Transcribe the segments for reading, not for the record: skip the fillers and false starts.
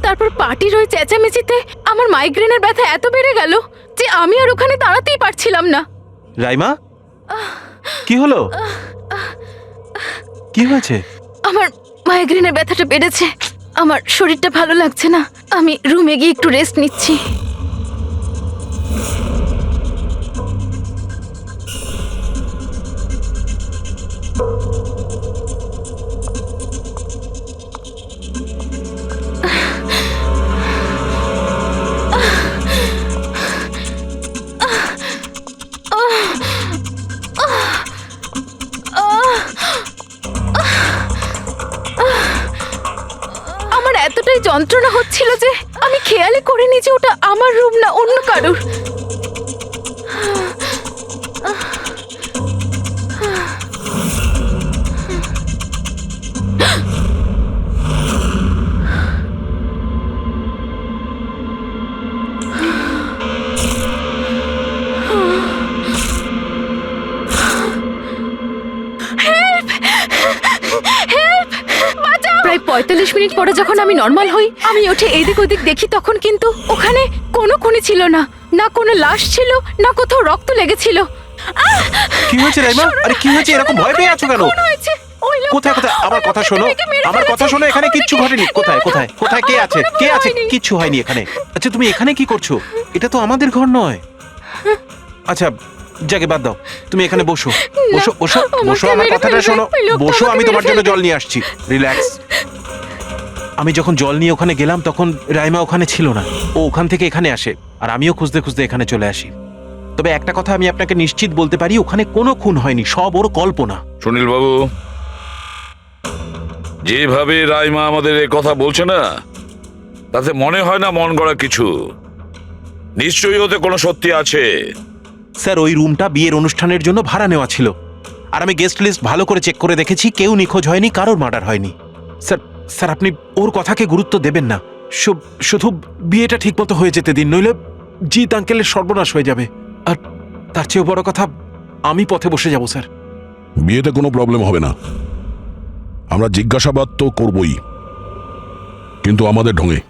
তারপর পার্টির ওই চেঁচামেচিতে আমার মাইগ্রেনের ব্যথা এত বেড়ে গেল যে আমি আর ওখানে দাঁড়াতেই পারছিলাম না। রাইমা, কি হলো? কি হয়েছে? আমার মাইগ্রেনের ব্যথাটা বেড়েছে, আমার শরীরটা ভালো লাগছে না, আমি রুমে গিয়ে একটু রেস্ট নিচ্ছি। আমার এতটাই যন্ত্রণা হচ্ছিল যে আমি খেয়ালই করিনি যে ওটা আমার রুম না অন্য কারোর। প্রায় ৪৫ মিনিট পরে যখন আমি নর্মাল হই, আমি উঠে এদিক ওদিক দেখি, তখন কিন্তু ওখানে কোনো খুনি ছিল না, না কোনো লাশ ছিল, না কোথাও রক্ত লেগেছিল। কি হয়েছে রাইমা? আরে কি হয়েছে? এরকম ভয় পেয়ে আছো কেন? কোথায় কোথায়? আমার কথা শোনো, আমার কথা শোনো। এখানে কিচ্ছু ঘটেনি। কোথায় কোথায় কোথায়? কে আছে? কে আছে? কিচ্ছু হয়নি এখানে। আচ্ছা, তুমি এখানে কি করছো? এটা তো আমাদের ঘর নয়। আচ্ছা, যাকে বাদ দাও, তুমি এখানে বসো বসো বসো বসো। আমার কথাটা শোনো, বসো। আমি তোমার জন্য জল নিয়ে আসছি। রিল্যাক্স। আমি যখন জল নিয়ে ওখানে গেলাম তখন রাইমা ওখানে ছিল না। ও ওখান থেকে এখানে আসে, আর আমিও খুঁজতে খুঁজতে এখানে চলে আসি। তবে একটা কথা আমি আপনাকে নিশ্চিত বলতে পারি, ওখানে কোনো খুন হয়নি, সব ওর কল্পনা। সুনীল বাবু, যেভাবে রাইমা আমাদের এ কথা বলছে না, তাতে মনে হয় না মন গড়া কিছু। নিশ্চয়ই ওতে কোনো সত্যি আছে। স্যার, ওই রুমটা বিয়ের অনুষ্ঠানের জন্য ভাড়া নেওয়া ছিল, আর আমি গেস্ট লিস্ট ভালো করে চেক করে দেখেছি, কেউ নিখোঁজ হয়নি, কারোর মার্ডার হয়নি। স্যার স্যার আপনি ওর কথাকে গুরুত্ব দেবেন না। শুধু বিয়েটা ঠিক মতো হয়ে যেতে দিন, নইলে জিৎ আঙ্কেলের সর্বনাশ হয়ে যাবে। আর তার চেয়েও বড় কথা, আমি পথে বসে যাব। স্যার, বিয়েতে কোনো প্রবলেম হবে না, আমরা জিজ্ঞাসাবাদ তো করবই, কিন্তু আমাদের ঢঙে।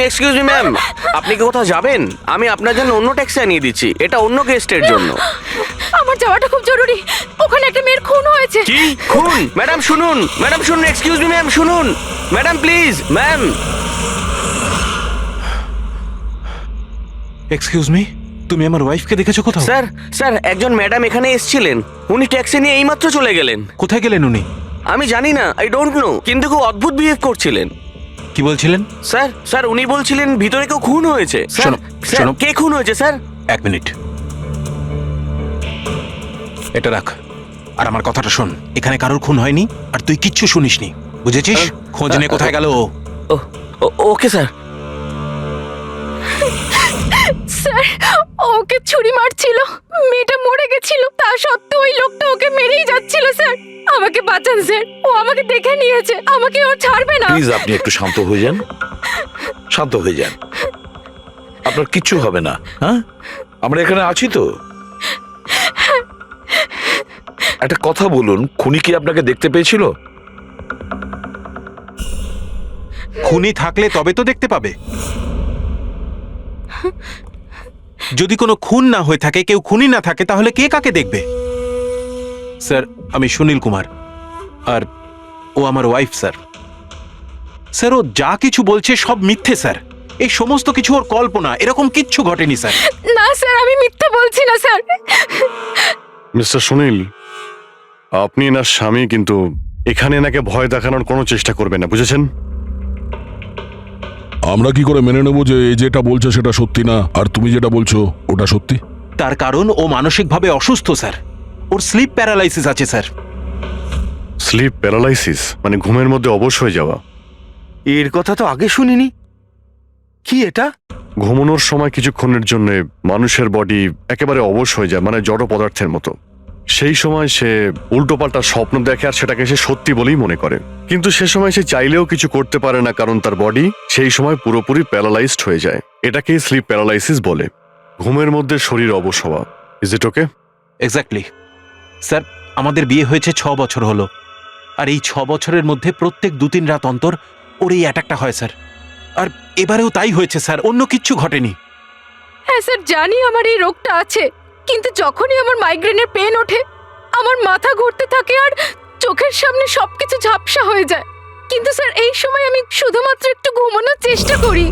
এক্সকিউজ মি ম্যাম, আপনি কি কোথাও যাবেন? আমি আপনার জন্য অন্য ট্যাক্সি আনিয়ে দিচ্ছি, এটা অন্য গেস্টের জন্য। আমার যাওয়াটা খুব জরুরি, ওখানে একটা মেয়ের খুন হয়েছে। কি খুন? ম্যাডাম শুনুন, ম্যাডাম শুনুন, এক্সকিউজ মি ম্যাম, শুনুন madam, please ma'am. Excuse me, তুমি আমার ওয়াইফকে দেখেছো কোথাও? স্যার স্যার একজন ম্যাডাম এখানে এসেছিলেন, উনি ট্যাক্সি নিয়ে এইমাত্র চলে গেলেন। কোথায় গেলেন উনি? আমি জানি না, আই ডোন্ট নো, কিন্তু খুব অদ্ভুত বিহেভ করছিলেন। কি বলছিলেন? স্যার স্যার উনি বলছিলেন ভিতরে কেউ খুন হয়েছে। শোনো, স্যার কে খুন হয়েছে স্যার? এক মিনিট, এটা রাখ, আর আমার কথাটা শোন। এখানে কারোর খুন হয়নি, আর তুই কিচ্ছু শুনিসনি, বুঝেছিস? খোঁজ নে কোথায় গেল ও। Okay sir. স্যার, ওকে ছুরি মারছিল, মেয়েটা মরে গেছিল, তা সত্ত্বেও ওই লোকটা ওকে মেরেই যাচ্ছিল স্যার। আমাকে বাঁচান স্যার, ও আমাকে দেখে নিয়েছে, আমাকে ও ছাড়বে না। প্লিজ আপনি একটু শান্ত হয়ে যান, শান্ত হয়ে যান। আপনার কিচ্ছু হবে না, হ্যাঁ? আমরা এখানে আছি তো। একটা কথা বলুন, খুনি কি আপনাকে দেখতে পেয়েছিল? খুনি থাকলে তবে তো দেখতে পাবে। যদি কোনো খুন না হয়ে থাকে, কেউ খুনি না থাকে, তাহলে কে কাকে দেখবে? স্যার, আমি সুনীল কুমার, আর ও আমার ওয়াইফ স্যার। স্যার, ও যা কিছু বলছে সব মিথ্যে স্যার। এই সমস্ত কিছু ওর কল্পনা, এরকম কিচ্ছু ঘটেনি স্যার। না স্যার, আমি মিথ্যে বলছি না স্যার। মিস্টার সুনীল, আপনি এনার স্বামী, কিন্তু এখানে এনাকে ভয় দেখানোর কোনো চেষ্টা করবেন না, বুঝেছেন? আমরা কি করে মেনে নেবো যে এই যেটা বলছে সেটা সত্যি না, আর তুমি যেটা বলছো ওটা সত্যি? তার কারণ ও মানসিকভাবে অসুস্থ স্যার। ওর স্লিপ প্যারালাইসিস আছে স্যার। স্লিপ প্যারালাইসিস মানে ঘুমের মধ্যে অবশ হয়ে যাওয়া? এর কথা তো আগে শুনিনি। কি এটা? ঘুমানোর সময় কিছুক্ষণের জন্য মানুষের বডি একেবারে অবশ হয়ে যায়, মানে জড় পদার্থের মতো। সেই সময় সে উল্টোপাল্টা স্বপ্ন দেখে আর সেটাকে সে সত্যি বলেই মনে করে, কিন্তু সে সময় সে চাইলেও কিছু করতে পারে না, কারণ তার বডি সেই সময় পুরোপুরি প্যারালাইজড হয়ে যায়। এটাকেই স্লিপ প্যারালাইসিস বলে, ঘুমের মধ্যে শরীর অবশ হওয়া। Is it okay? Exactly sir. আমাদের বিয়ে হয়েছে 6 বছর হলো, আর এই 6 বছরের মধ্যে প্রত্যেক 2-3 রাত অন্তর ওর এই অ্যাটাকটা হয় স্যার। আর এবারেও তাই হয়েছে স্যার, অন্য কিচ্ছু ঘটেনি। হ্যাঁ স্যার, জানি আমার এই রোগটা আছে, কিন্তু যখনই আমার মাইগ্রেনের পেন ওঠে, আমার মাথা ঘুরতে থাকে আর চোখের সামনে সবকিছু ঝাপসা হয়ে যায়। কিন্তু স্যার, এই সময় আমি শুধুমাত্র একটু ঘুমানোর চেষ্টা করি।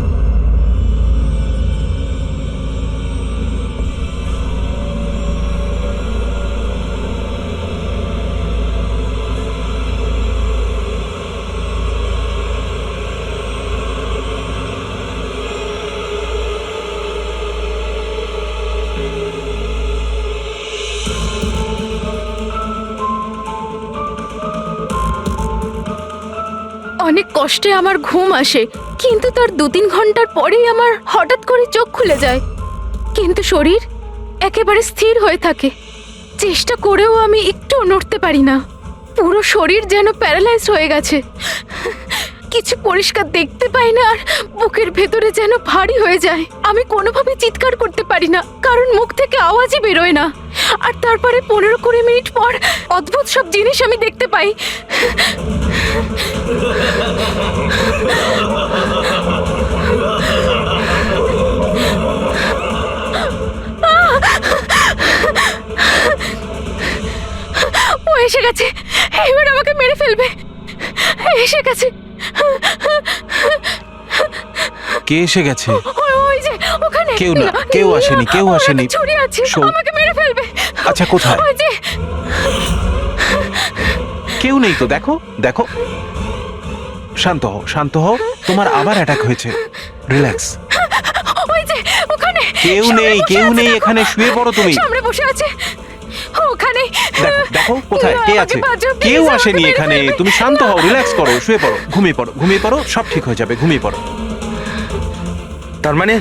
অনেক কষ্টে আমার ঘুম আসে, কিন্তু তার 2-3 ঘন্টার পরেই আমার হঠাৎ করে চোখ খুলে যায়, কিন্তু শরীর একেবারে স্থির হয়ে থাকে। চেষ্টা করেও আমি একটু নড়তে পারি না, পুরো শরীর যেন প্যারালাইজ হয়ে গেছে। কিছু পরিষ্কার দেখতে পাই না, আর বুকের ভেতরে যেন ভারী হয়ে যায়। আমি কোনোভাবে চিৎকার করতে পারি না, কারণ মুখ থেকে আওয়াজই বেরোয় না। আর তারপরে 15-20 মিনিট পর অদ্ভুত সব জিনিস আমি দেখতে পাই। ও এসে গেছে, এবার আমাকে মেরে ফেলবে। এসে গেছে। কে এসে গেছে? ওই যে ওখানে। কেউ না, কেউ আসেনি, কেউ ওর আসেনি। হাতে ছুরি আছে, শোন। আমাকে মেরে ফেলবে। আচ্ছা, কোথায়? ওই যে। কেউ নেই তো, দেখো দেখো। শান্ত হও, শান্ত হও। তোমার আবার অ্যাটাক হয়েছে, রিল্যাক্স। ওই যে ওখানে। কেউ নেই, কেউ নেই এখানে, শুয়ে পড়ো তুমি। সামনে বসে আছে ওখানে। দেখো দেখো কোথায় কে আছে। কেউ আসেনি এখানে, তুমি শান্ত হও, রিল্যাক্স করো, শুয়ে পড়ো, ঘুমিয়ে পড়ো, ঘুমিয়ে পড়ো, সব ঠিক হয়ে যাবে, ঘুমিয়ে পড়ো। তার মানে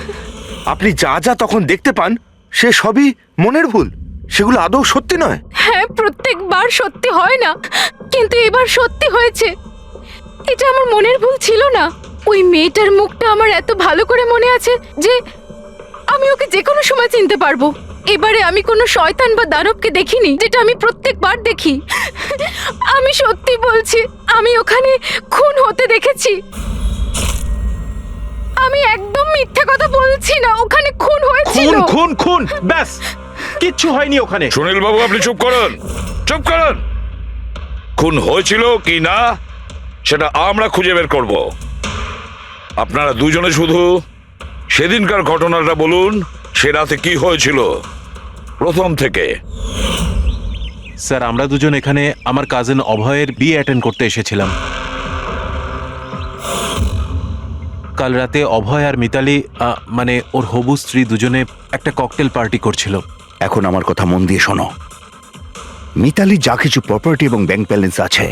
আপনি যা যা তখন দেখতে পান সে সবই মনের ভুল, সেগুলো আদৌ সত্যি নয়? হ্যাঁ, প্রত্যেকবার সত্যি হয় না, কিন্তু এবার সত্যি হয়েছে। এটা আমার মনের ভুল ছিল না। ওই মেয়েটার মুখটা আমার এত ভালো করে মনে আছে যে আমি ওকে যে কোনো সময় চিনতে পারবো। এবারে আমি কোনো শয়তান বা দানবকে দেখিনি, যেটা আমি প্রত্যেকবার দেখি। আমি সত্যি বলছি, আমি ওখানে খুন হতে দেখেছি। আমি একদম মিথ্যে কথা বলছি না, ওখানে খুন হয়েছিল। খুন খুন খুন, ব্যাস, কিচ্ছু হয়নি ওখানে। সুনীল বাবু, আপনি চুপ করুন, চুপ করুন। খুন হয়েছিল কি না সেটা আমরা খুঁজে বের করব। আপনারা দুজনে শুধু সেদিনকার ঘটনাটা বলুন, সে রাতে কি হয়েছিল প্রথম থেকে। স্যার, আমরা দুজন এখানে আমার কাজিন অভয়ের বিয়ে অ্যাটেন্ড করতে এসেছিলাম। কাল রাতে অভয় আর মিতালি, মানে ওর হবু স্ত্রী, দুজনে একটা ককটেল পার্টি করছিল। এখন আমার কথা মন দিয়ে শোনো। মিতালি যা কিছু প্রপার্টি এবং ব্যাংক ব্যালেন্স আছে,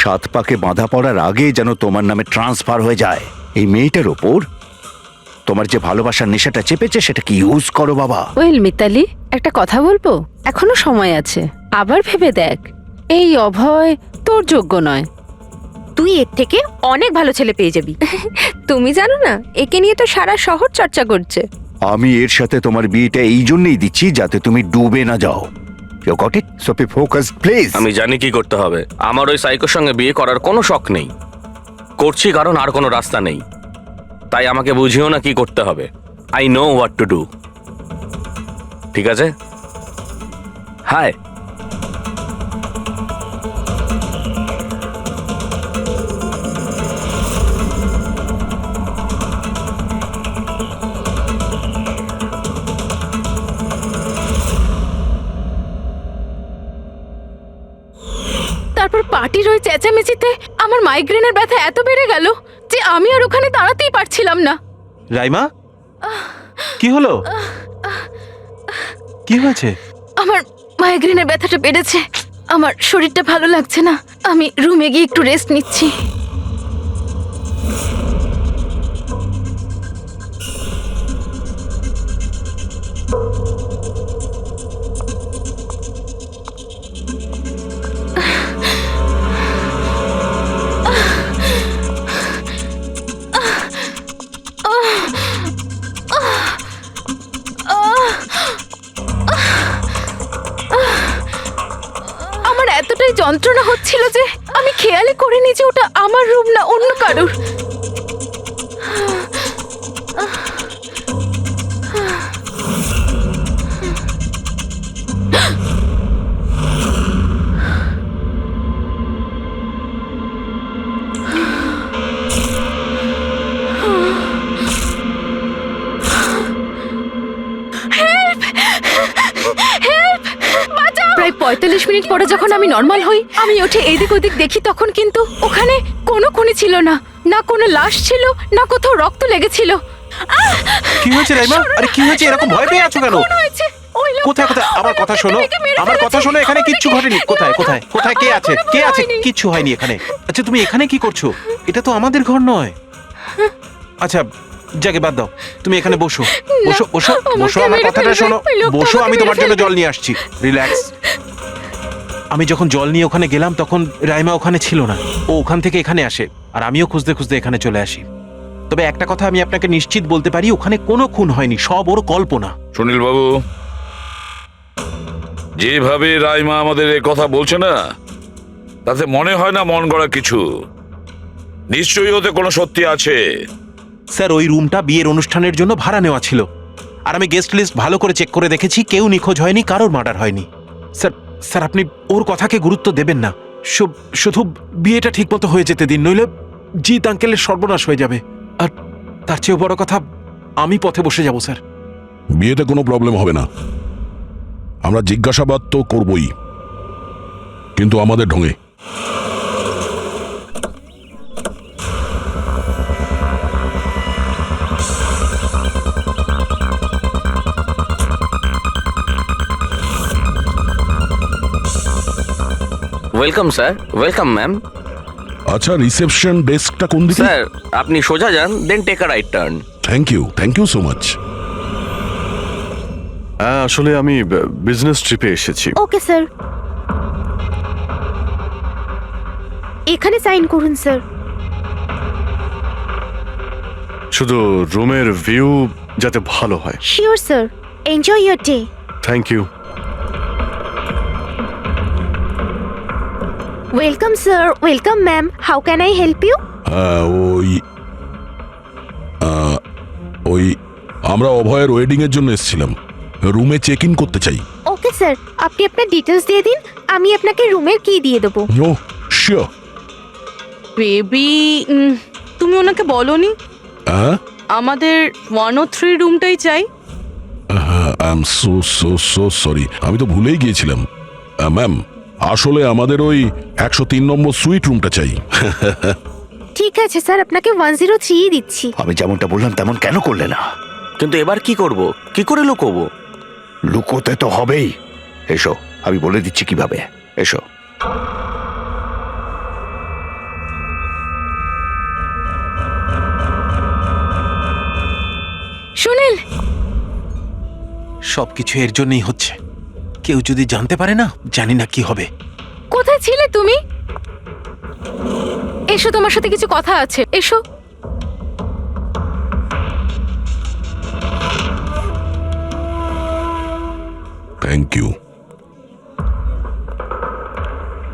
7 পাকে বাঁধা পড়ার আগে যেন তোমার নামে ট্রান্সফার হয়ে যায়। এই মেয়েটার ওপর তোমার যে ভালোবাসার নেশাটা চেপেছে সেটাকে ইউজ করো বাবা। ওয়েল মিতালি, একটা কথা বলবো? এখনো সময় আছে, আবার ভেবে দেখ। এই অভয় তোর যোগ্য নয়। তুই এর থেকে অনেক ভালো ছেলে পেয়ে যাবি। তুমি জানো না, একে নিয়ে তো সারা শহর চর্চা করছে। আমি এর সাথে তোমার বিয়েটা এই জন্যই দিচ্ছি যাতে তুমি ডুবে না যাও। You got it? So be focused please. আমি জানি কি করতে হবে। আমার ওই সাইকোর সঙ্গে বিয়ে করার কোনো শখ নেই, করছি কারণ আর কোনো রাস্তা নেই। তাই আমাকে বুঝিও না কি করতে হবে। I know what to do. ঠিক আছে? হাই। তারপর পার্টির ওই চেঁচামেচিতে আমার মাইগ্রেনের ব্যথা এত বেড়ে গেল যে আমি আর ওখানে দাঁড়াতেই পারছিলাম না। রাইমা, কি হলো? কি হয়েছে? আমার মাইগ্রেনের ব্যথাটা বেড়েছে, আমার শরীরটা ভালো লাগছে না। আমি রুমে গিয়ে একটু রেস্ট নিচ্ছি। আমার এতটাই যন্ত্রণা হচ্ছিল যে আমি খেয়ালই করিনি যে ওটা আমার রুম না অন্য কারোর। প্রায় ৪৫ মিনিট পরে যখন আমি নর্মাল হই, আমি উঠে এদিক ওদিক দেখি, তখন কিন্তু ওখানে কোনো খুনি ছিল না, না কোনো লাশ ছিল, না কোথাও রক্ত লেগেছিল। কি হয়েছে রাইমা? আরে কি হয়েছে? এরকম ভয় পেয়ে আছো কেন? কোথায় কোথায়? আমার কথা শোনো, আমার কথা শোনো। এখানে কিচ্ছু ঘটেনি। কোথায় কোথায় কোথায়? কে আছে? কে আছে? কিচ্ছু হয়নি এখানে। আচ্ছা তুমি এখানে কি করছো? এটা তো আমাদের ঘর নয়। আচ্ছা যাকে বাদ দাও, তুমি এখানে বসো বসো বসো বসো। আমার কথাটা শোনো, বসো। আমি তোমার জন্য জল নিয়ে আসছি। রিল্যাক্স। আমি যখন জল নিয়ে ওখানে গেলাম তখন রাইমা ওখানে ছিল না। ও ওখান থেকে এখানে আসে আর আমিও খুঁজতে খুঁজতে এখানে চলে আসি। তবে একটা কথা আমি আপনাকে নিশ্চিত বলতে পারি, ওখানে কোনো খুন হয়নি, সব ওর কল্পনা। সুনীল বাবু, যেভাবে রাইমা আমাদের এ কথা বলছে না, তাতে মনে হয় না মন গড়া কিছু। নিশ্চয়ই ওতে কোনো সত্যি আছে। স্যার ওই রুমটা বিয়ের অনুষ্ঠানের জন্য ভাড়া নেওয়া ছিল, আর আমি গেস্ট লিস্ট ভালো করে চেক করে দেখেছি, কেউ নিখোঁজ হয়নি, কারোর মার্ডার হয়নি। স্যার স্যার আপনি ওর কথাকে গুরুত্ব দেবেন না। শুধু বিয়েটা ঠিকমতো হয়ে যেতে দিন, নইলে জিৎ আঙ্কেলের সর্বনাশ হয়ে যাবে। আর তার চেয়েও বড় কথা, আমি পথে বসে যাব স্যার। বিয়েতে কোনো প্রবলেম হবে না। আমরা জিজ্ঞাসাবাদ তো করবই, কিন্তু আমাদের ঢঙে। Welcome sir. Welcome ma'am. আচ্ছা, রিসেপশন ডেস্কটা কোন দিকে? স্যার আপনি সোজা যান, then take a right turn. Thank you so much. হ্যাঁ, আসলে আমি বিজনেস ট্রিপে এসেছি। ওকে স্যার, এখানে সাইন করুন স্যার। শুধু রুমের ভিউ যাতে ভালো হয়। Sure sir, enjoy your day. Thank you. Welcome sir. Welcome ma'am. How can I help you? ওই আমরা অভয়ের ওয়েডিং এর জন্য এসেছিলাম, রুমে চেক ইন করতে চাই। ওকে স্যার, আপনি আপনার ডিটেলস দিয়ে দিন, আমি আপনাকে রুমের কি দিয়ে দেবো। ও শিওর। বেবি, তুমি ওনাকে বলনি হ্যাঁ, আমাদের 103 রুমটাই চাই? আই এম সো সরি, আমি তো ভুলেই গিয়েছিলাম। ম্যাম, আসলে আমাদের ওই 103 নম্বর সুইট রুমটা চাই। ঠিক আছে স্যার, আপনাকে 103 দিচ্ছি। আমি যেমনটা বললাম তেমন কেন করলে না? কিন্তু এবার কি করব? কি করে লুকোবো? লুকোতে তো হবেই। এসো, আমি বলে দিচ্ছি কিভাবে। এসো। সুনীল, সবকিছু এর জন্যই হচ্ছে। কেউ যদি জানতে পারে না, জানি না কি হবে। কোথায় ছিলে তুমি? এসো, তোমার সাথে কিছু কথা আছে, এসো। Thank you.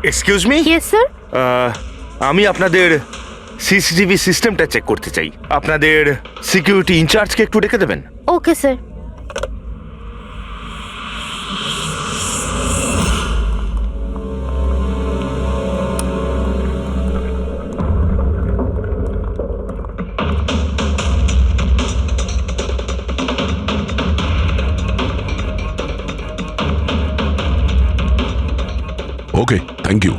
Excuse me, yes sir. আমি আপনাদের সিসিটিভি সিস্টেমটা চেক করতে চাই। আপনাদের সিকিউরিটি ইনচার্জকে একটু ডেকে দেবেন। Okay sir. Okay, thank you.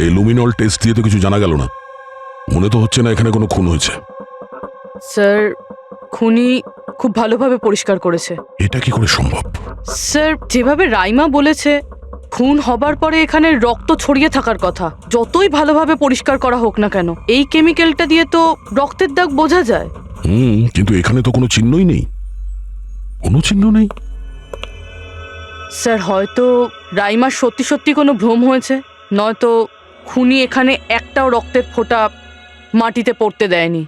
এই লুমিনল টেস্ট দিয়ে তো কিছু জানা গেল না। মনে তো হচ্ছে না এখানে কোনো খুন হয়েছে। স্যার, খুনি খুব ভালোভাবে পরিষ্কার করেছে। এটা কি করে সম্ভব? স্যার, যেভাবে রাইমা বলেছে, খুন হবার পরে এখানে রক্ত ছড়িয়ে থাকার কথা। যতই ভালোভাবে পরিষ্কার করা হোক না কেন, এই কেমিক্যালটা দিয়ে তো রক্তের দাগ বোঝা যায়। কিন্তু এখানে তো কোনো চিহ্নই নেই। কোনো চিহ্ন নেই। স্যার, হয়তো রাইমার সত্যি সত্যি কোনো ভ্রম হয়েছে, নয়তো খুনি এখানে একটাও রক্তের ফোঁটা মাটিতে পড়তে দেয়নি।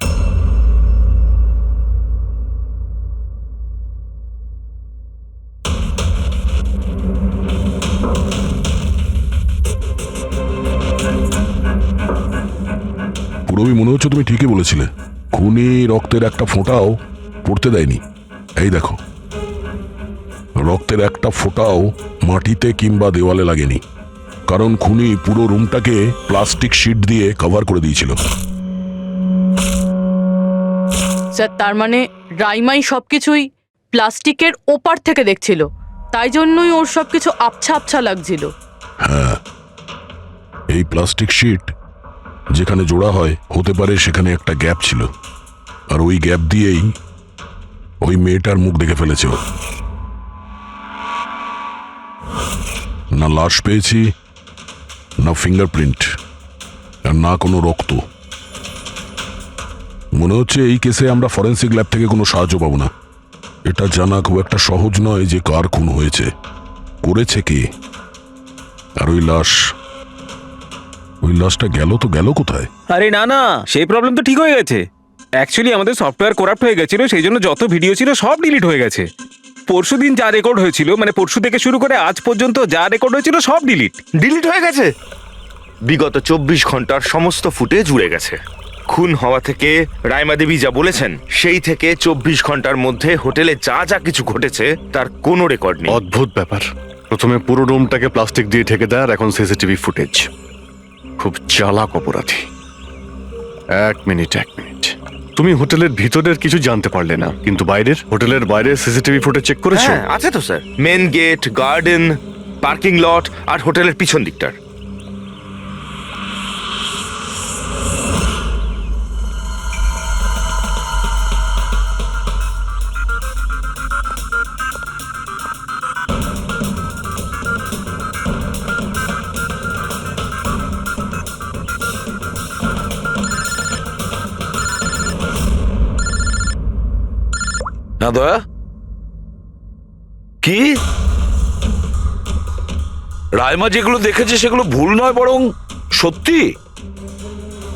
পুরবি, মনে হচ্ছে তুমি ঠিকই বলেছিলে। খুনি রক্তের একটা ফোঁটাও পড়তে দেয়নি। এই দেখো, রক্তের একটা ফোঁটাও মাটিতে কিংবা দেওয়ালে লাগেনি, কারণ খুনি পুরো রুমটাকে প্লাস্টিক শিট দিয়ে কভার করে দিয়েছিল। স্যার, তার মানে রাইমাই সবকিছুই প্লাস্টিকের ওপার থেকে দেখছিল, তাই জন্যই ওর সবকিছু আবছা আবছা লাগছিল। হ্যাঁ, এই প্লাস্টিক শিট যেখানে জোড়া হয়, হতে পারে সেখানে একটা গ্যাপ ছিল, আর ওই গ্যাপ দিয়েই ওই মেয়েটার মুখ দেখে ফেলেছে ও। না লাশ পেয়েছি, না ফিঙ্গারপ্রিন্ট, আর না কোনো রক্ত। মনে হচ্ছে এই কেসে আমরা ফরেন্সিক ল্যাব থেকে কোনো সাহায্য পাবো না। এটা জানা খুব একটা সহজ নয় যে কার খুন হয়েছে, করেছে কে। আর ওই লাশটা গেল তো গেল কোথায়? আরে না না, সেই প্রবলেম তো ঠিক হয়ে গেছে। অ্যাকচুয়ালি আমাদের সফটওয়্যার করাপ্ট হয়ে গেছিল, সেই জন্য যত ভিডিও ছিল সব ডিলিট হয়ে গেছে। পরশুদিন যা রেকর্ড হয়েছিল, মানে পরশু থেকে শুরু করে আজ পর্যন্ত যা রেকর্ড হয়েছিল সব ডিলিট হয়ে গেছে। বিগত 24 ঘন্টার সমস্ত ফুটেজ উড়ে গেছে। খুন হওয়া থেকে রাইমা দেবী যা বলেছেন, সেই থেকে 24 ঘন্টার মধ্যে হোটেলে যা যা কিছু ঘটেছে তার কোনো রেকর্ড নেই। অদ্ভুত ব্যাপার। প্রথমে পুরো রুমটাকে প্লাস্টিক দিয়ে ঢেকে দেয়, আর এখন সিসিটিভি ফুটেজ। খুব চালাক অপরাধী। এক মিনিট, তুমি হোটেলের ভিতরের কিছু জানতে পারলে না, কিন্তু হোটেলের বাইরে সিসিটিভি ফুটেজ চেক করেছো? হ্যাঁ, আছে তো sir. Main gate, garden, parking lot আর হোটেলের পিছন দিকটার। না দয়া, কি রাইমা যেগুলো দেখেছে সেগুলো ভুল নয়, বরং সত্যি?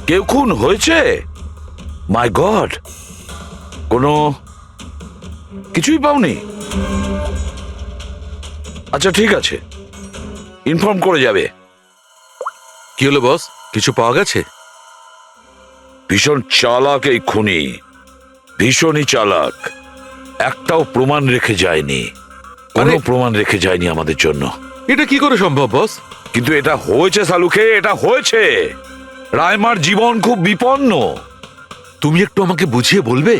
কেউ খুন হয়েছে? মাই গড, কোনো কিছুই পাওনি? আচ্ছা ঠিক আছে, ইনফর্ম করে যাবে। কি হলো বস, কিছু পাওয়া গেছে? ভীষণ চালাক এই খুনি, ভীষণই চালাক। একটাও প্রমাণ রেখে যায়নি, কোনো প্রমাণ রেখে যায়নি আমাদের জন্য। এটা কি করে সম্ভব বস? কিন্তু এটা হয়েছে সালুকে, এটা হয়েছে। রাইমার জীবন খুব বিপন্ন। তুমি একটু আমাকে বুঝিয়ে বলবে?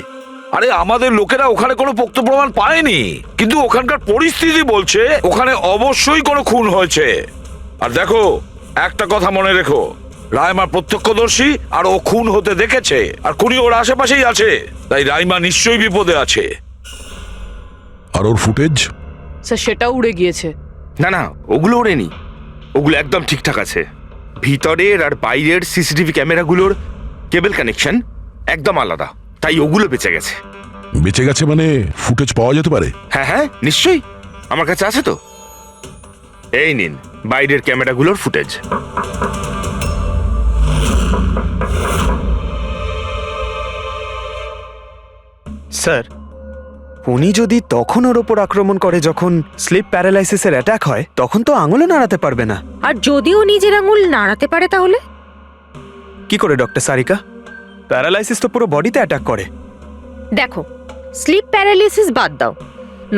আরে আমাদের লোকেরা ওখানে কোনো পোক্ত প্রমাণ পায়নি, কিন্তু ওখানকার পরিস্থিতি বলছে ওখানে অবশ্যই কোনো খুন হয়েছে। আর দেখো, একটা কথা মনে রেখো, রাইমা প্রত্যক্ষদর্শী, আর ও খুন হতে দেখেছে, আর খুনি ওর আশেপাশেই আছে, তাই রাইমা নিশ্চয়ই বিপদে আছে। আর ওর ফুটেজ? স্যার সেটাও উড়ে গিয়েছে। না না, ওগুলো ওড়েনি, ওগুলো একদম ঠিকঠাক আছে। ভিতরের আর বাইরের সিসিটিভি ক্যামেরাগুলোর কেবল কানেকশন একদম আলাদা, তাই ওগুলো বেঁচে গেছে। বেঁচে গেছে মানে ফুটেজ পাওয়া যেতে পারে? হ্যাঁ হ্যাঁ, নিশ্চয়ই, আমার কাছে আছে তো। এই নিন বাইরের ক্যামেরাগুলোর ফুটেজ। স্যার, উনি যদি তখন ওর ওপর আক্রমণ করে যখন স্লিপ প্যারালাইসিসের অ্যাটাক হয়, তখন তো আঙুলও নাড়াতে পারবে না। আর যদিও নিজের আঙুল নাড়াতে পারে তাহলে? কি করে ডক্টর সারিকা? প্যারালাইসিস তো পুরো বডিতে অ্যাটাক করে। দেখো, স্লিপ প্যারালিসিস বাদ দাও,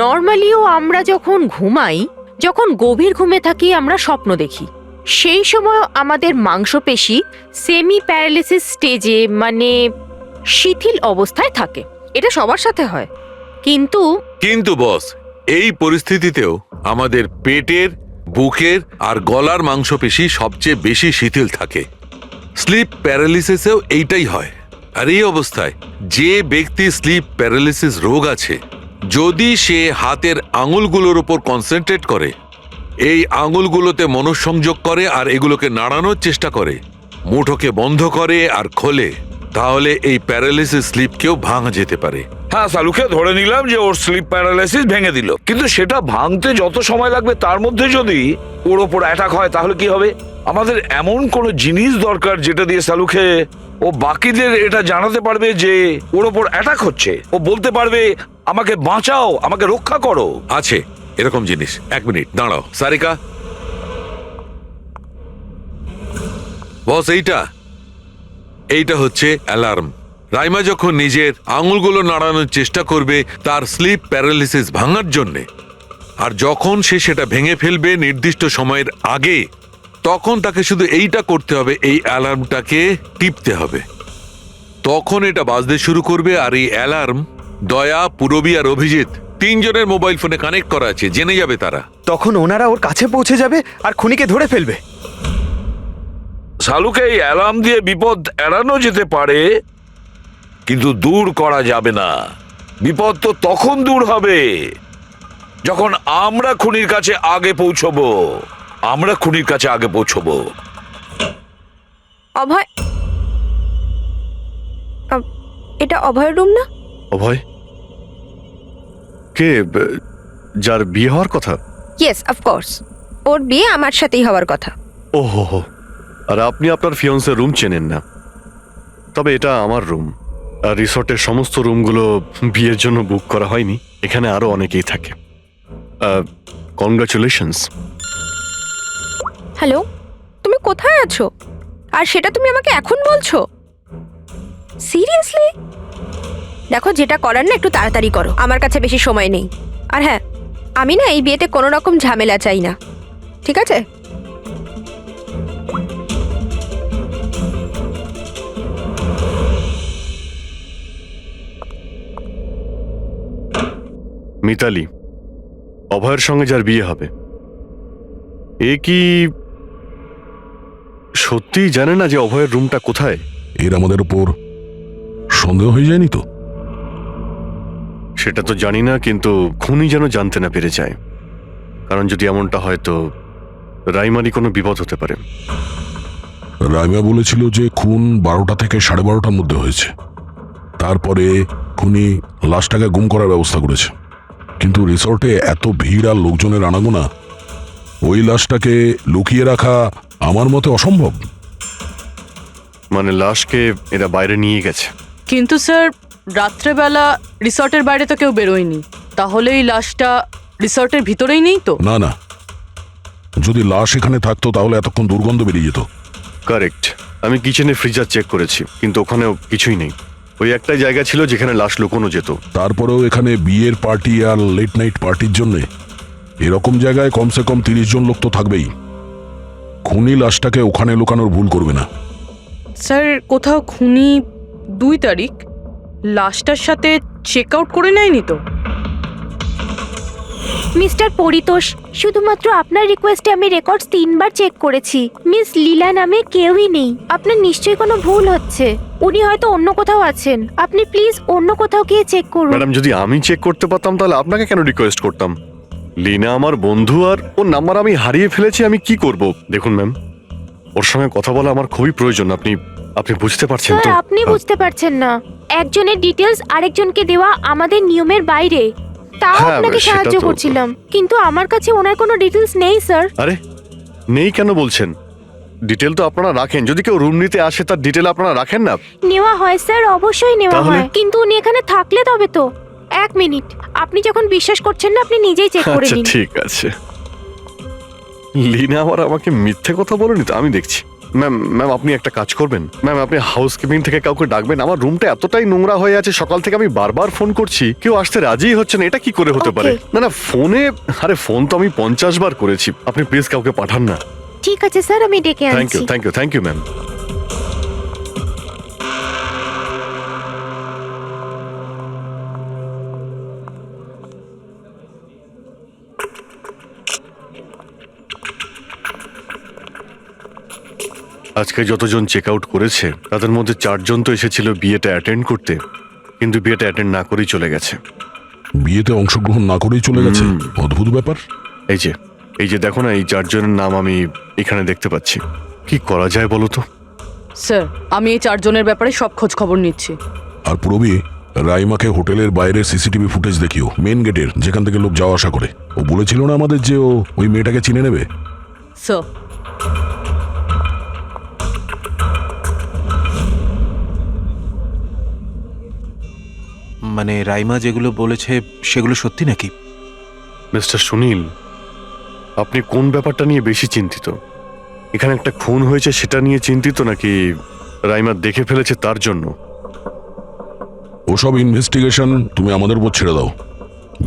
নর্মালিও আমরা যখন ঘুমাই, যখন গভীর ঘুমে থাকি আমরা স্বপ্ন দেখি, সেই সময় আমাদের মাংসপেশি সেমি প্যারালিসিস স্টেজে মানে শিথিল অবস্থায় থাকে। এটা সবার সাথে হয়। কিন্তু বস, এই পরিস্থিতিতেও আমাদের পেটের, বুকের আর গলার মাংসপেশি সবচেয়ে বেশি শিথিল থাকে। স্লিপ প্যারালিসিসেও এইটাই হয়। আর এই অবস্থায় যে ব্যক্তি স্লিপ প্যারালিসিস রোগ আছে, যদি সে হাতের আঙুলগুলোর উপর কনসেন্ট্রেট করে, এই আঙুলগুলোতে মনঃসংযোগ করে আর এগুলোকে নাড়ানোর চেষ্টা করে, মুঠোকে বন্ধ করে আর খোলে, তাহলে এই প্যারালিসিস স্লিপকেও ভাঙা যেতে পারে। হ্যাঁ সালুকে ধরে নিলাম যে ওর স্লিপ প্যারালাইসিস ভেঙে দিল, কিন্তু সেটা ভাঙতে যত সময় লাগবে তার মধ্যে যদি ওর ওপর অ্যাটাক হয় তাহলে কি হবে? আমাদের এমন কোনো জিনিস দরকার যেটা দিয়ে সালুকে ও বাকিদের এটা জানাতে পারবে যে ওর ওপর অ্যাটাক হচ্ছে। ও বলতে পারবে আমাকে বাঁচাও, আমাকে রক্ষা করো। আছে এরকম জিনিস। এক মিনিট দাঁড়াও সারিকা। বস, এইটা হচ্ছে অ্যালার্ম। রাইমা যখন নিজের আঙুলগুলো নাড়ানোর চেষ্টা করবে তার স্লিপ প্যারালিসিস ভাঙার জন্যে, আর যখন সে সেটা ভেঙে ফেলবে নির্দিষ্ট সময়ের আগে, তখন তাকে শুধু এইটা করতে হবে, এই অ্যালার্মটাকে টিপতে হবে। তখন এটা বাজতে শুরু করবে, আর এই অ্যালার্ম দয়া, পুরবী আর অভিজিৎ তিনজনের মোবাইল ফোনে কানেক্ট করা আছে, জেনে যাবে তারা। তখন ওনারা ওর কাছে পৌঁছে যাবে আর খুনিকে ধরে ফেলবে। সালুকে এই অ্যালার্ম দিয়ে বিপদ এড়ানো যেতে পারে, কিন্তু দূর করা যাবে না। বিপদ তো তখন দূর হবে যখন আমরা খুনির কাছে আগে পৌঁছবো। অভয়, এটা অভয়ের রুম না? অভয় কে? যার বিয়ে হওয়ার কথা? ইয়েস, অফকোর্স, ওর বিয়ে আমার সাথেই হওয়ার কথা। ওহো হো, আর আপনি আপনার ফিয়ন্সের রুম চেনেন না? তবে এটা আমার রুম, আর রিসর্টের সমস্ত রুমগুলো বিয়ের জন্য বুক করা হয়নি। এখানে আরো অনেকেই থাকে। কনগ্রাচুলেশনস। হ্যালো, তুমি কোথায় আছো? আর সেটা তুমি আমাকে এখন বলছো? সিরিয়াসলি? দেখো, যেটা করার না একটু তাড়াতাড়ি করো, আমার কাছে বেশি সময় নেই। আর হ্যাঁ, আমি না এই বিয়েতে কোনো রকম ঝামেলা চাই না, ঠিক আছে? মিতালি, অভয়ের সঙ্গে যার বিয়ে হবে, এ কি সত্যিই জানে না যে অভয়ের রুমটা কোথায়? এর আমাদের উপর সন্দেহ হয়ে যায়নি তো? সেটা তো জানি না, কিন্তু খুনি যেন জানতে না পেরে যায়, কারণ যদি এমনটা হয় তো রাইমারই কোনো বিপদ হতে পারে। রাইমা বলেছিল যে খুন 12টা থেকে 12:30টার মধ্যে হয়েছে। তারপরে খুনি লাশটাকে গুম করার ব্যবস্থা করেছে, কিন্তু রিসর্টে এত ভিড় আর লোকজনের আনাগোনা, ওই লাশটাকে লুকিয়ে রাখা আমার মতে অসম্ভব। মানে লাশকে এরা বাইরে নিয়ে গেছে? কিন্তু স্যার, রাত্রেবেলা রিসর্টের বাইরে তো কেউ বেরোয়নি, তাহলে এই লাশটা রিসর্টের ভিতরেই নেই তো? না না, যদি লাশ এখানে থাকতো তাহলে এতক্ষণ দুর্গন্ধ বেরিয়ে যেত। কারেক্ট। আমি কিচেনে ফ্রিজার চেক করেছি, কিন্তু ওখানেও কিছুই নেই। ওই একটাই জায়গা ছিল যেখানে লাশ লুকোনো যেত। তারপরেও এখানে বিয়ের পার্টি আর লেট নাইট পার্টির জন্য এরকম জায়গায় কমসে কম 30 জন লোক তো থাকবেই। খুনি লাশটাকে ওখানে লুকানোর ভুল করবে না। স্যার কোথাও খুনি 2 তারিখ লাশটার সাথে চেক আউট করে নেয়নি তো? মিস্টার পরিতোষ, শুধুমাত্র আপনার রিকোয়েস্টে আমি রেকর্ডস 3 বার চেক করেছি। মিস লীলা নামে কেউই নেই। আপনার নিশ্চয়ই কোনো ভুল হচ্ছে। উনি হয়তো অন্য কোথাও আছেন। আপনি প্লিজ অন্য কোথাও গিয়ে চেক করুন। ম্যাডাম, যদি আমি চেক করতে পারতাম তাহলে আপনাকে কেন রিকোয়েস্ট করতাম? লিনা আমার বন্ধু, আর ওর নাম্বার আমি হারিয়ে ফেলেছি। আমি কি করব? দেখুন ম্যাম, ওর সঙ্গে কথা বলা আমার খুবই প্রয়োজন। আপনি বুঝতে পারছেন তো? স্যার, আপনি বুঝতে পারছেন না। একজনের ডিটেলস আরেকজনকে দেওয়া আমাদের নিয়মের বাইরে। তাও হ্যাঁ, আপনাকে সেটা সাহায্য তো- করছিলাম, কিন্তু আমার কাছে ওনার কোনো ডিটেলস নেই স্যার। আরে নেই কেন বলছেন? ডিটেল তো আপনারা রাখেন। যদি কেউ রুম নিতে আসে তার ডিটেল আপনারা রাখেন না? নেওয়া হয় স্যার, অবশ্যই নেওয়া তাহলে? হয়, কিন্তু উনি এখানে থাকলে তবে তো। 1 মিনিট, আপনি যখন বিশ্বাস করছেন না আপনি নিজেই চেক করে আচ্ছা নিন। ঠিক আছে। লিনা আবার আমাকে মিথ্যে কথা বলেনি তো? আমি দেখছি। ম্যাম আপনি একটা কাজ করবেন। ম্যাম, আপনি হাউসকিপিং থেকে কাউকে ডাকবেন। আমার রুমটা এতটাই নোংরা হয়ে আছে, সকাল থেকে আমি বারবার ফোন করছি, কেউ আসতে রাজিই হচ্ছে না। এটা কি করে হতে পারে? Okay. না ফোনে, আরে ফোন তো আমি 50 বার করেছি। আপনি প্লিজ কাউকে পাঠান না। ঠিক আছে স্যার, আমি ডেকে থ্যাংক আনছি। You thank you ma'am. আজকে যতজন চেক আউট করেছে তাদের মধ্যে 4 জন তো এসেছিল বিয়েটা অ্যাটেন্ড করতে, কিন্তু বিয়েটা অ্যাটেন্ড না করেই চলে গেছে। বিয়েতে অংশগ্রহণ না করেই চলে গেছে? অদ্ভুত ব্যাপার। এই যে দেখো না, এই 4 জনের নাম আমি এখানে দেখতে পাচ্ছি। কি করা যায় বলো তো? স্যার, আমি এই 4 জনের ব্যাপারে সব খোঁজ খবর নিচ্ছি। আর পুরবি, রাইমাকে হোটেলের বাইরে সিসিটিভি ফুটেজ দেখিও, মেন গেটের, যেখান থেকে লোক যাওয়া আসা করে। ও বলেছিল না আমাদের যে ও ওই মেয়েটাকে চিনে নেবে। স্যার, মানে রাইমা যেগুলো বলেছে সেগুলো সত্যি নাকি? মিস্টার সুনীল, আপনি কোন ব্যাপারটা নিয়ে বেশি চিন্তিত? এখানে একটা খুন হয়েছে সেটা নিয়ে চিন্তিত, নাকি রাইমা দেখে ফেলেছে তার জন্য? ওসব ইনভেস্টিগেশন তুমি আমাদের উপর ছেড়ে দাও।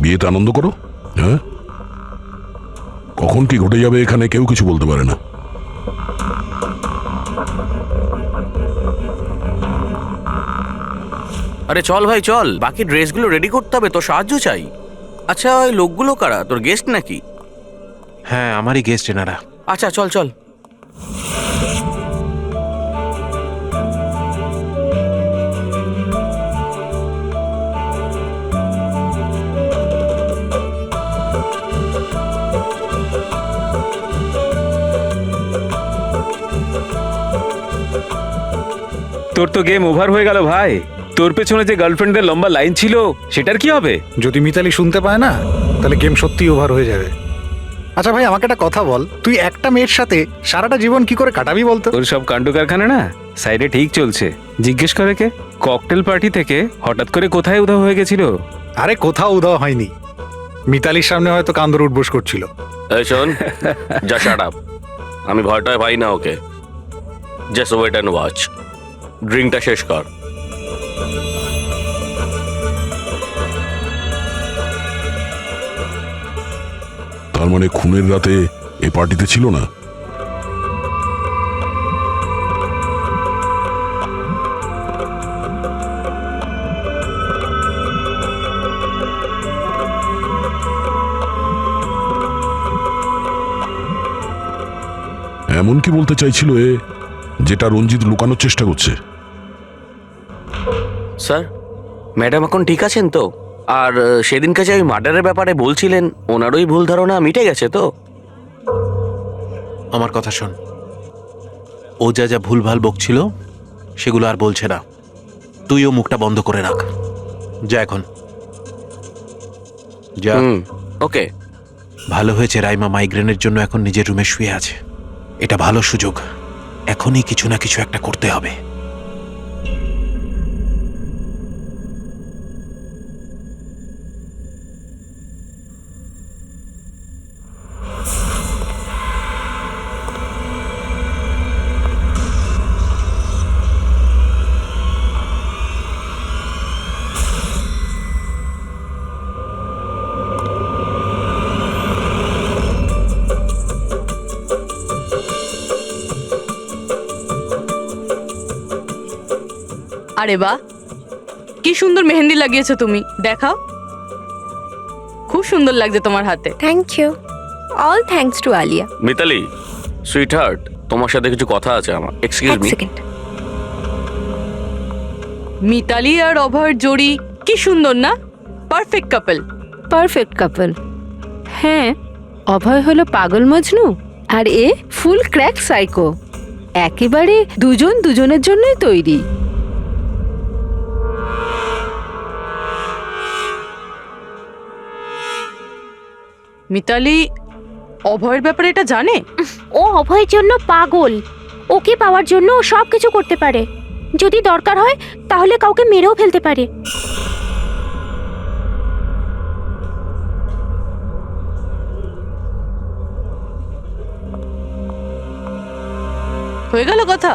বিয়েতে আনন্দ করো। হ্যাঁ, কখন কি ঘটে যাবে এখানে কেউ কিছু বলতে পারে না। আরে চল ভাই চল, বাকি ড্রেসগুলো রেডি করতে হবে, তো সাহায্য চাই। আচ্ছা, ওই লোকগুলো কারা? তোর গেস্ট নাকি? হ্যাঁ, আমারই গেস্ট এনারা। আচ্ছা চল চল। তোর তো গেম ওভার হয়ে গেল ভাই। তোর পেছনে যে গার্লফ্রেন্ডদের লম্বা লাইন ছিল সেটার কি হবে? যদি মিতালি শুনতে পায় না তাহলে গেম সত্যি ওভার হয়ে যাবে। আচ্ছা ভাই, আমাকে একটা কথা বল, তুই একটা মেয়ের সাথে সারাটা জীবন কি করে কাটাবি বলতো? তোর সব কাণ্ড কারখানা না সাইডে ঠিক চলছে। জিজ্ঞেস করে কে? ককটেল পার্টি থেকে হঠাৎ করে কোথায় উধাও হয়ে গেছিল? আরে কোথাও উধাও হয়নি, মিতালির সামনে হয়তো কান্দর উঠবোস করছিল। এই শোন, যা শাট আপ। আমি ভয়টায় পাই না ওকে। Just wait and watch. ড্রিঙ্কটা শেষ কর। তার মানে খুনের রাতে এই পার্টিতে ছিল না? এমন কি বলতে চাইছিল এ, যেটা রঞ্জিত লুকানোর চেষ্টা করছে? স্যার, ম্যাডাম এখন ঠিক আছেন তো? আর সেদিনকে যে ওই মার্ডারের ব্যাপারে বলছিলেন, ওনারই ভুল ধারণা মিটে গেছে তো? আমার কথা শোন, ও যা যা ভুলভাল বকছিল সেগুলো আর বলছে না। তুইও মুখটা বন্ধ করে রাখ। যা এখন যা। ওকে। ভালো হয়েছে রাইমা মাইগ্রেনের জন্য এখন নিজের রুমে শুয়ে আছে। এটা ভালো সুযোগ, এখনই কিছু না কিছু একটা করতে হবে। আরে বাহ, কি সুন্দর মেহেন্দি লাগিয়েছো তুমি, দেখাও। খুব সুন্দর লাগছে তোমার হাতে। Thank you. All thanks to Alia. Mitali, sweetheart, তোমার সাথে কিছু কথা আছে আমার। Excuse me. সেকেন্ড। মিতালি আর অভয়ের জোড়ি কি সুন্দর না? Perfect couple. Perfect couple. হ্যাঁ, অভয় হলো পাগল মজনু আর এ ফুল ক্র্যাক সাইকো। একেবারে দুজন দুজনের জন্যই তৈরি। মিতালি অভয়ের ব্যাপারে এটা জানে? ও অভয়ের জন্য পাগল। ওকে পাওয়ার জন্য ও সব কিছু করতে পারে। যদি দরকার হয় তাহলে কাউকে মেরেও ফেলতে পারে। হয়ে গেল কথা।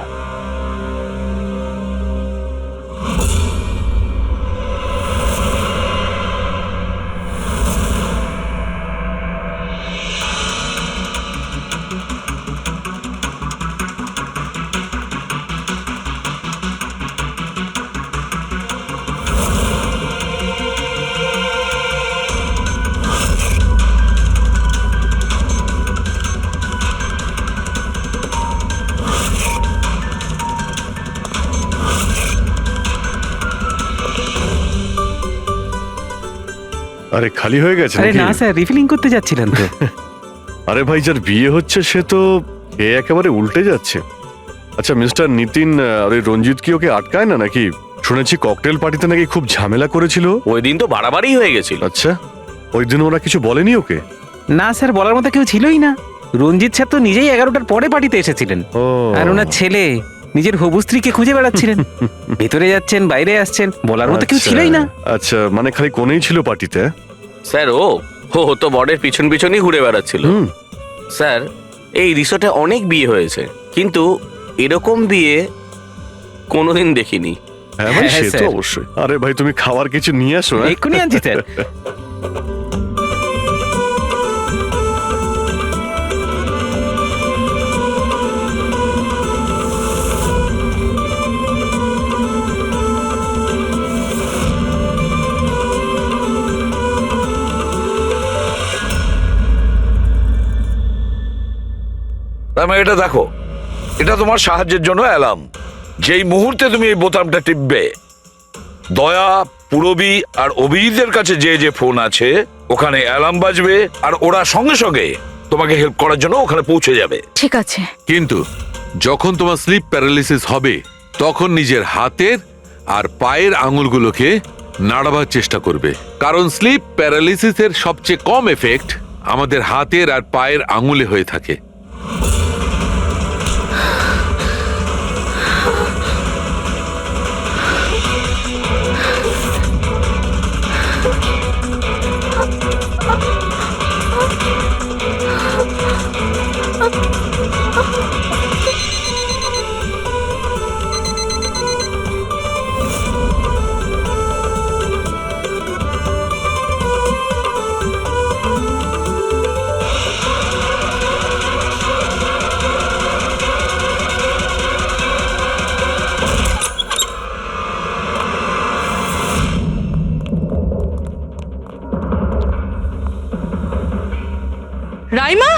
আরে খালি হয়ে গেছে আরে নাকি? না স্যার, রিফিলিং করতে যাচ্ছিলেন তো। আরে ভাই, যার বিয়ে হচ্ছে সে তো এ একেবারে উল্টে যাচ্ছে। আচ্ছা মিস্টার নিতিন, আর ওই রঞ্জিত কি ওকে আটকায় না নাকি? শুনেছি ককটেল পার্টিতে নাকি খুব ঝামেলা করেছিল। ওই দিন তো বাড়াবাড়ি হয়ে গেছিল। আচ্ছা, ওই দিন ওরা কিছু বলেনি ওকে? না স্যার, বলার মতো কেউ ছিলই না। রঞ্জিত স্যার তো নিজেই 11টার পরে পার্টিতে এসেছিলেন। ও, আর ওনার ছেলে নিজের হবু স্ত্রীকে খুঁজে বেড়াচ্ছিলেন। ভেতরে যাচ্ছেন, বাইরে আসছেন, বলার মতো কেউ আচ্ছা। ছিলই না। আচ্ছা, মানে খালি কোনেই ছিল পার্টিতে? স্যার ও তো বরের পিছন পিছনই ঘুরে বেড়াচ্ছিল। হুম। স্যার, এই রিসোর্টে অনেক বিয়ে হয়েছে, কিন্তু এরকম বিয়ে কোনোদিন দেখিনি। হ্যাঁ ভাই, হ্যাঁ, সে তো স্যার। অবশ্যই। আরে ভাই, তুমি খাওয়ার কিছু নিয়ে আসো। হ্যাঁ? এক্ষুনি আনছি স্যার। এটা দেখো, এটা তোমার সাহায্যের জন্য অ্যালার্ম। যেই মুহূর্তে তুমি এই বোতামটা টিপবে, দয়া, পুরবী আর অভিজিতের কাছে যে যে ফোন আছে ওখানে অ্যালার্ম বাজবে, আর ওরা সঙ্গে সঙ্গে তোমাকে হেল্প করার জন্য ওখানে পৌঁছে যাবে। ঠিক আছে। কিন্তু যখন তোমার স্লিপ প্যারালিসিস হবে তখন নিজের হাতের আর পায়ের আঙুলগুলোকে নাড়াবার চেষ্টা করবে, কারণ স্লিপ প্যারালিসিসের সবচেয়ে কম এফেক্ট আমাদের হাতের আর পায়ের আঙুলে হয়ে থাকে। রাইমা,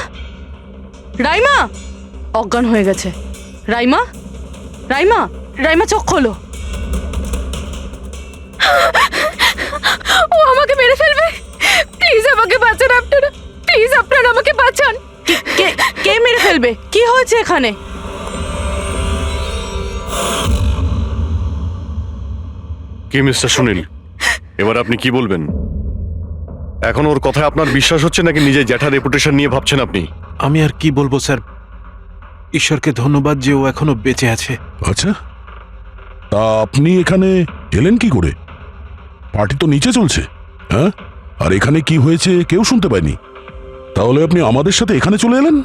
রাইমা অজ্ঞান হয়ে গেছে। রাইমা, রাইমা, রাইমা চোখ খোলো। ও আমাকে মেরে ফেলবে। প্লিজ আমাকে বাঁচান আপনারা, প্লিজ আপনারা আমাকে বাঁচান। কে কে মেরে ফেলবে? কি হয়েছে এখানে? কি মিস্টার সুনীল, এবার আপনি কি বলবেন? এখন ওর কথায় আপনার বিশ্বাস হচ্ছে নাকি নিজের জ্যাঠার রেপুটেশন নিয়ে ভাবছেন আপনি? আমি আর কি বলবো স্যার, ঈশ্বরকে ধন্যবাদ যে ও এখনো বেঁচে আছে। আচ্ছা, তা আপনি এখানে এলেন কি করে? পার্টি তো নিচে চলছে। হ্যাঁ, আর এখানে কি হয়েছে কেউ শুনতে পায়নি। তাহলে আপনি আমাদের সাথে এখানে চলে এলেন?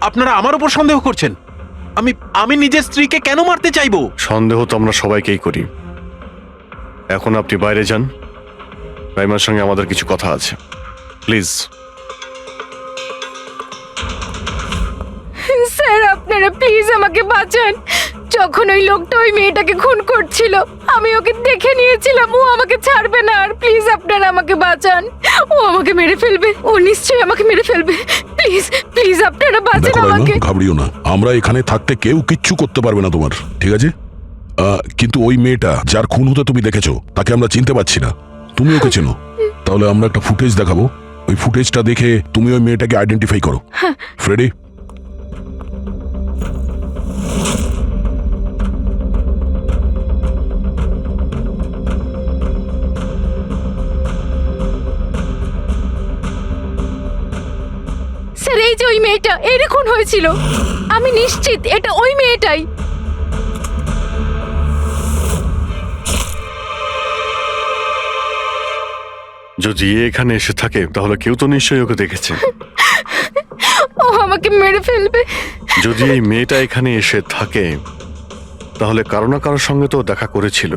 আপনারা আমার উপর সন্দেহ করছেন? আমি নিজের স্ত্রীকে কেন মারতে চাইবো? সন্দেহ তো আমরা সবাইকেই করি। এখন আপনি বাইরে যান, রাইমার সঙ্গে আমাদের কিছু কথা আছে, প্লিজ। স্যার আপনারা প্লিজ আমাকে বাঁচান, যখন ওই লোকটা ওই মেয়েটাকে খুন করছিল আমি ওকে দেখে নিয়েছিলাম। ও আমাকে ছাড়বে না। আর প্লিজ আপনারা আমাকে বাঁচান। ও আমাকে মেরে ফেলবে। ও নিশ্চয়ই আমাকে মেরে ফেলবে। প্লিজ প্লিজ আপনারা বাঁচান দেখো আমাকে। রাইমা, ঘাবড়িও না, আমরা এখানে থাকতে কেউ কিচ্ছু করতে পারবে না তোমার, ঠিক আছে? কিন্তু ওই মেয়েটা যার খুন হতে তুমি দেখেছো তাকে আমরা চিনতে পারছি না। তুমি ওকে চেনো? তাহলে আমরা একটা ফুটেজ দেখাবো, ওই ফুটেজটা দেখে তুমি ওই মেয়েটাকে আইডেন্টিফাই করো। ফ্রেডি, স্যার এই যে ওই মেয়েটা, এর খুন হয়েছিল। আমি নিশ্চিত এটা ওই মেয়েটাই। যদি এ এখানে এসে থাকে তাহলে কেউ তো নিশ্চয়ই ওকে দেখেছে। ও আমাকে মেরে ফেলবে। যদি এই মেয়েটা এখানে এসে থাকে তাহলে কারো না কারোর সঙ্গে তো দেখা করেছিল।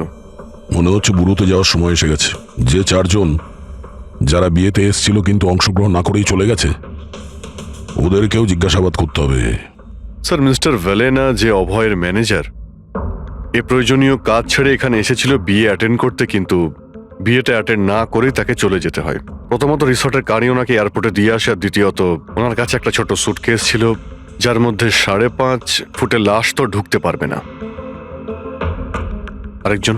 মনে হচ্ছে বুড়োতে যাওয়ার সময় এসে গেছে। যে চারজন যারা বিয়েতে এসেছিল কিন্তু অংশগ্রহণ না করেই চলে গেছে, ওদেরকেও জিজ্ঞাসাবাদ করতে হবে। স্যার, মিস্টার ভেলেনা যে অভয়ের ম্যানেজার, এ প্রয়োজনীয় কাজ ছেড়ে এখানে এসেছিল বিয়ে অ্যাটেন্ড করতে, কিন্তু বিয়েটা অ্যাটেন্ড না করেই তাকে চলে যেতে হয়। প্রথমত রিসর্টের গাড়ি ওনাকে এয়ারপোর্টে দিয়ে আসে, আর দ্বিতীয়ত ওনার কাছে একটা ছোট সুটকেস ছিল যার মধ্যে 5.5 ফুটের লাশ তো ঢুকতে পারবে না। আরেকজন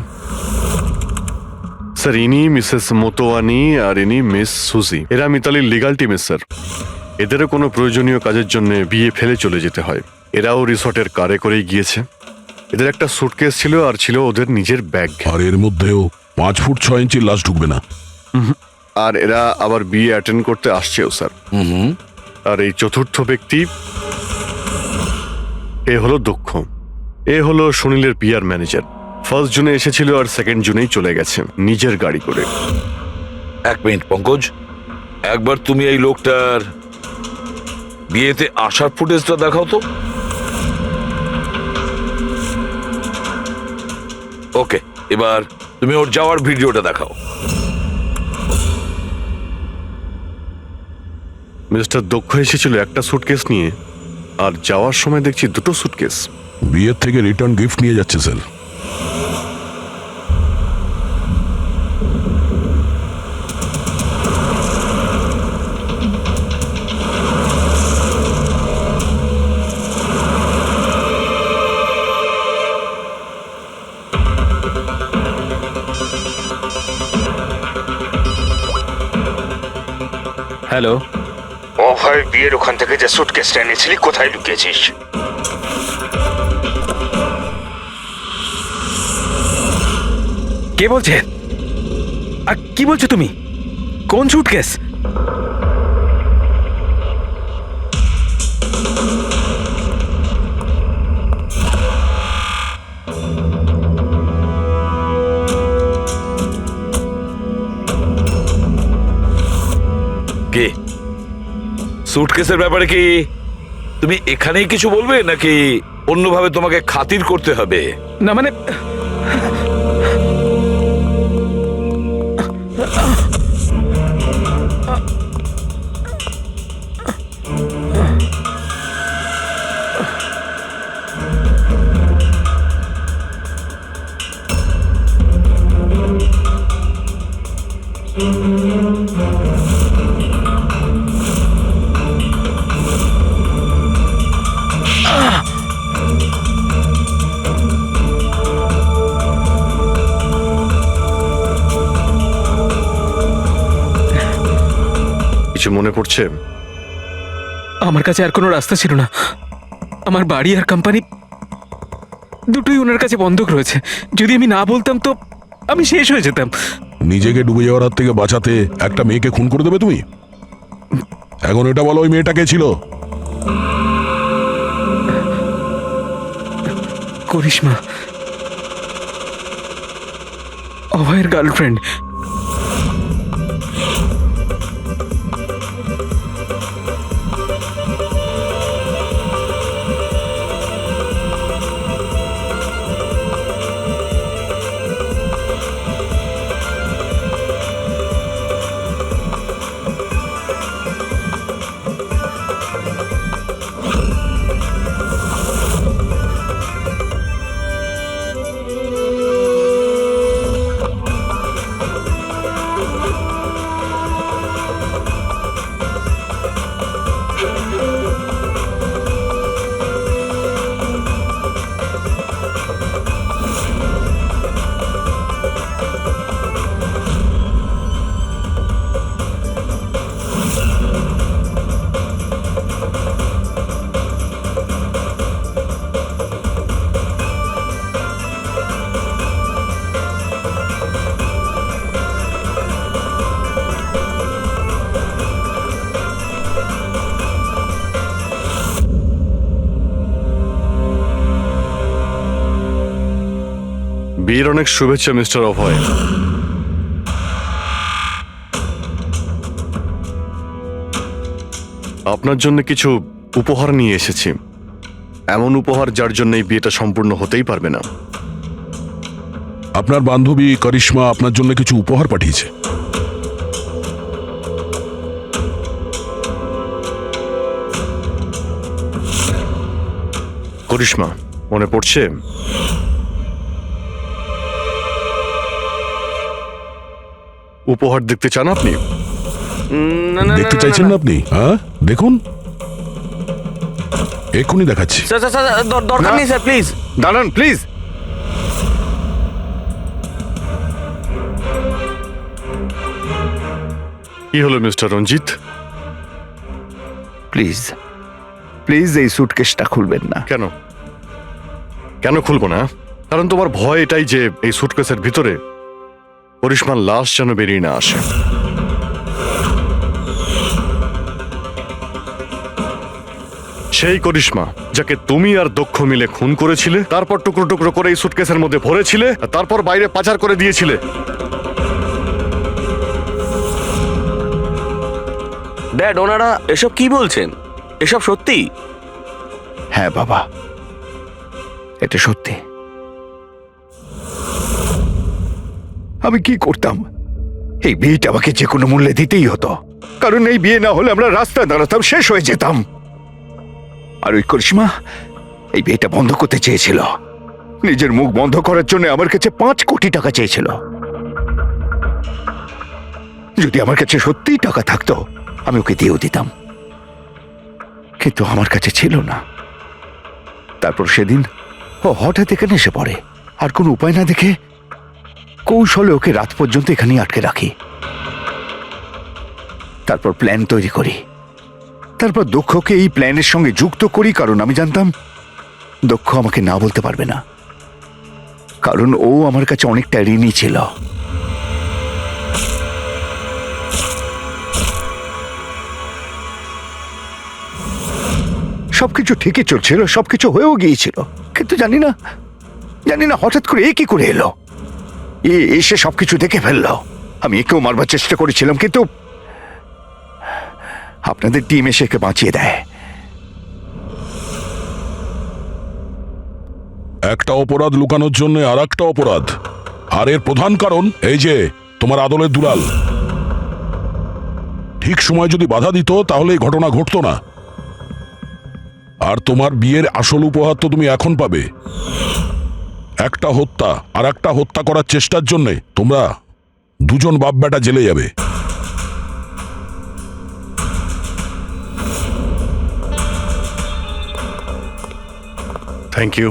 স্যার, ইনি মিসেস মোতোয়ানি আর ইনি মিস সুজি। এরা মিতালির লিগাল টিমের স্যার। এদেরও কোনো প্রয়োজনীয় কাজের জন্য বিয়ে ফেলে চলে যেতে হয়। এরাও রিসর্টের কারে করেই গিয়েছে। এদের একটা সুটকেস ছিল আর ছিল ওদের নিজের ব্যাগ। আর এর মধ্যেও 5 ফুট 6 ইঞ্চির লাশ ঢুকবে না। আর এরা আবার বিয়ে অ্যাটেন্ড করতে আসছেও স্যার। আর এই চতুর্থ ব্যক্তি, এ হলো দক্ষ। এ হলো সুনীলের পিআর ম্যানেজার। 1 জুনে এসেছিল আর 2 জুনেই চলে গেছে নিজের গাড়ি করে। 1 মিনিট পঙ্কজ, একবার তুমি এই লোকটার বিয়েতে আসার ফুটেজটা দেখাও তো। ওকে, এবার তুমি ওর যাওয়ার ভিডিওটা দেখাও। মিস্টার দক্ষ এসেছিল একটা সুটকেস নিয়ে, আর যাওয়ার সময় দেখছি 2টো সুটকেস। বিয়ের থেকে রিটার্ন গিফট নিয়ে যাচ্ছে স্যার। হ্যালো, অভয় বিয়ের ওখান থেকে যে সুটকেসটা এনেছিলি কোথায় লুকিয়েছিস? কে বলছে? আর কি বলছো তুমি? কোন সুটকেস? কে? সুটকেসের ব্যাপারে কি তুমি এখানেই কিছু বলবে নাকি অন্যভাবে তোমাকে খাতির করতে হবে? না মানে কিছু মনে পড়ছে? আমার কাছে আর কোনো রাস্তা ছিল না। আমার বাড়ি আর কোম্পানি দুটোই ওনার কাছে বন্ধক রয়েছে। যদি আমি না বলতাম তো আমি শেষ হয়ে যেতাম। নিজেকে ডুবে যাওয়ার হাত থেকে বাঁচাতে একটা মেয়েকে খুন করে দেবে তুমি? এখন এটা বলো, ওই মেয়েটা কে ছিল? করিশ্মা, অভয়ের গার্লফ্রেন্ড। বিয়ের অনেক শুভেচ্ছা মিস্টার অভয়। আপনার জন্য কিছু উপহার নিয়ে এসেছি, এমন উপহার যার জন্য এই বিয়েটা সম্পূর্ণ হতেই পারবে না। আপনার বান্ধবী করিশ্মা আপনার জন্য কিছু উপহার পাঠিয়েছে। করিশ্মা, মনে পড়ছে? উপহার দেখতে চান আপনি? দেখতে চাইছেন না আপনি? হ্যাঁ, দেখুন, এক্ষুনি দেখাচ্ছি। দরকার নেই স্যার, প্লিজ দাঁড়ান প্লিজ। কি হলো মিস্টার রঞ্জিত? প্লিজ প্লিজ এই সুটকেসটা খুলবেন না। কেন কেন খুলবো না? কারণ তোমার ভয় এটাই যে এই সুটকেসের ভিতরে করিশ্মার লাশ যেন বেরিয়ে না আসে। সেই করিশ্মা যাকে তুমি আর দক্ষ মিলে খুন করেছিলে, তারপর টুকরো টুকরো করে এই সুটকেসের মধ্যে ভরেছিলে, আর তারপর বাইরে পাচার করে দিয়েছিলে। ড্যাড, ওনারা এসব কি বলছেন? এসব সত্যি? হ্যাঁ বাবা, এটা সত্যি। আমি কি করতাম? এই বিয়েটা আমাকে যে কোনো মূল্যে দিতেই হতো, কারণ এই বিয়ে না হলে আমরা রাস্তায় দাঁড়াতাম, শেষ হয়ে যেতাম। আর ওই করিশ্মা এই বিয়েটা বন্ধ করতে চেয়েছিল, নিজের মুখ বন্ধ করার জন্য আমার কাছে 5 কোটি টাকা চেয়েছিল। যদি আমার কাছে সত্যিই টাকা থাকতো আমি ওকে দিয়েও দিতাম, কিন্তু আমার কাছে ছিল না। তারপর সেদিন ও হঠাৎ এখানে এসে পড়ে, আর কোনো উপায় না দেখে কৌশলে ওকে রাত পর্যন্ত এখানেই আটকে রাখি। তারপর প্ল্যান তৈরি করি, তারপর দক্ষকে এই প্ল্যানের সঙ্গে যুক্ত করি, কারণ আমি জানতাম দক্ষ আমাকে না বলতে পারবে না, কারণ ও আমার কাছে অনেকটা ঋণী ছিল। সবকিছু ঠিকই চলছিল, সবকিছু হয়েও গিয়েছিল, কিন্তু জানি না হঠাৎ করে এ কি করে এলো। এসে সবকিছু দেখে ফেললো। আমি একেও মারবার চেষ্টা করেছিলাম, কিন্তু আপনাদের টিম এসে একে বাঁচিয়ে দেয়। একটা অপরাধ লুকানোর জন্য আর একটা অপরাধ, আর এর প্রধান কারণ এই যে তোমার আদলের দুলাল। ঠিক সময় যদি বাধা দিত তাহলে এই ঘটনা ঘটতো না। আর তোমার বিয়ের আসল উপহার তো তুমি এখন পাবে। একটা হত্যা আর একটা হত্যা করার চেষ্টার জন্য তোমরা দুজন বাপ বেটা জেলে যাবে। Thank you.